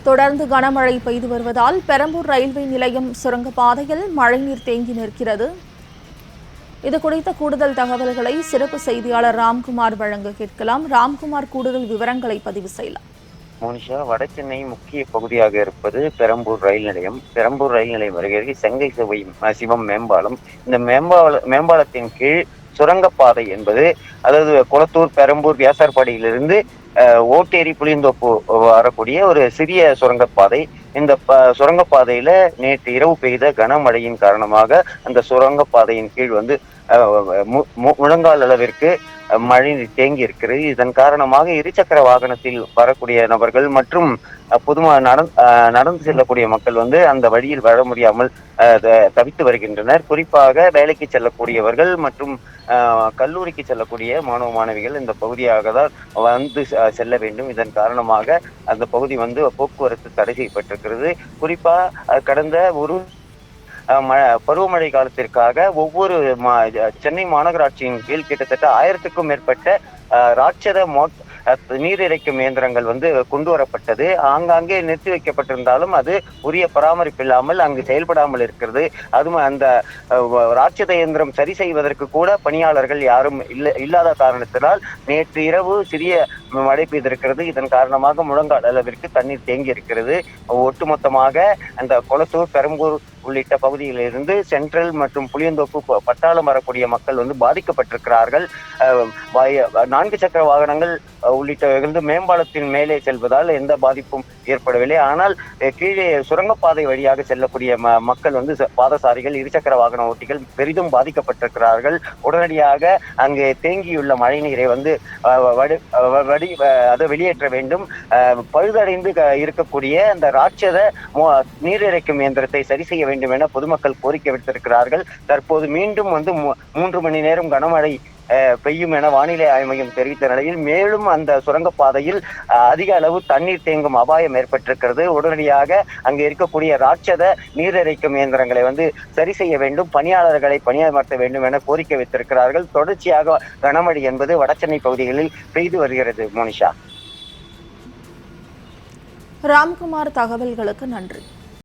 தொடர்ந்து கனமழை பெய்து வருவதால் பெரம்பூர் ரயில்வே நிலையம் சுரங்கப்பாதையில் மழைநீர் தேங்கி நிற்கிறது. இது குறித்த கூடுதல் தகவல்களை சிறப்பு செய்தியாளர் ராம்குமார் வழங்க கேட்கலாம். ராம்குமார், கூடுதல் விவரங்களை பதிவு செய்யலாம். மோனிஷா, வடசென்னை முக்கிய பகுதியாக இருப்பது பெரம்பூர் ரயில் நிலையம். பெரம்பூர் ரயில் நிலையம் அருகே செங்கை சிவம் மேம்பாலம். இந்த மேம்பாலத்தின் கீழ் சுரங்கப்பாதை என்பது, அதாவது குளத்தூர், பெரம்பூர், வியாசார்பாடியிலிருந்து ஓட்டேரி, புளியந்தோப்பு வரக்கூடிய ஒரு சிறிய சுரங்கப்பாதை. இந்த சுரங்கப்பாதையில நேற்று இரவு பெய்த கனமழையின் காரணமாக அந்த சுரங்கப்பாதையின் கீழ் முழங்கால் அளவிற்கு மழை தேங்கி இருக்கிறது. இதன் காரணமாக இருசக்கர வாகனத்தில் வரக்கூடிய நபர்கள் மற்றும் பொதுவாக நடந்து செல்லக்கூடிய மக்கள் அந்த வழியில் வர முடியாமல் தவித்து வருகின்றனர். குறிப்பாக வேலைக்கு செல்லக்கூடியவர்கள் மற்றும் கல்லூரிக்கு செல்லக்கூடிய மாணவ மாணவிகள் இந்த பகுதியாக தான் செல்ல வேண்டும். இதன் காரணமாக அந்த பகுதி போக்குவரத்து தடை செய்யப்பட்டிருக்கிறது. குறிப்பாக கடந்த ஒரு பருவமழை காலத்திற்காக ஒவ்வொரு சென்னை மாநகராட்சியின் கீழ் கிட்டத்தட்ட 1000க்கும் மேற்பட்ட ராட்சத நீர் இறைக்கும் இயந்திரங்கள் கொண்டு வரப்பட்டது. ஆங்காங்கே நிறுத்தி வைக்கப்பட்டிருந்தாலும் அது உரிய பராமரிப்பு இல்லாமல் அங்கு செயல்படாமல் இருக்கிறது. அதுவும் அந்த ராட்சத இயந்திரம் சரி செய்வதற்கு கூட பணியாளர்கள் யாரும் இல்லாத காரணத்தினால் நேற்று இரவு சிறிய மழை பெய்திருக்கிறது. இதன் காரணமாக முழங்கால் அளவிற்கு தண்ணீர் தேங்கி இருக்கிறது. ஒட்டுமொத்தமாக அந்த குளத்தூர், பெரம்பூர் உள்ளிட்ட பகுதியிலிருந்து சென்ட்ரல் மற்றும் புளியந்தோப்பு, பட்டாளம் வரக்கூடிய மக்கள் பாதிக்கப்பட்டிருக்கிறார்கள். 4 சக்கர வாகனங்கள் உள்ளிட்ட மேம்பாலத்தின் மேலே செல்வதால் எந்த பாதிப்பும் ஏற்படவில்லை. ஆனால் கீழே சுரங்கப்பாதை வழியாக செல்லக்கூடிய மக்கள் பாதசாரிகள், இருசக்கர வாகன ஓட்டிகள் பெரிதும் பாதிக்கப்பட்டிருக்கிறார்கள். உடனடியாக அங்கே தேங்கியுள்ள மழை நீரை வெளியேற்ற வேண்டும். பழுதடைந்து இருக்கக்கூடிய அந்த ராட்சத நீர் இறைக்கும் இயந்திரத்தை சரி செய்ய வேண்டும் என பொதுமக்கள் கோரிக்கை விடுத்திருக்கிறார்கள். தற்போது மீண்டும் 3 மணி நேரம் கனமழை பெய்யும் என வானிலை ஆய்வு மையம் தெரிவித்த நிலையில் மேலும் அந்த சுரங்கப்பாதையில் அதிக அளவு தண்ணீர் தேங்கும் அபாயம் ஏற்பட்டிருக்கிறது. உடனடியாக அங்கு இருக்கக்கூடிய ராட்சத நீர் இறைக்கும் இயந்திரங்களை சரி செய்ய வேண்டும், பணியாளர்களை பணியமர்த்த வேண்டும் என கோரிக்கை வைத்திருக்கிறார்கள். தொடர்ச்சியாக கனமழை என்பது வடசென்னை பகுதிகளில் பெய்து வருகிறது. மோனிஷா. ராம்குமார், தகவல்களுக்கு நன்றி.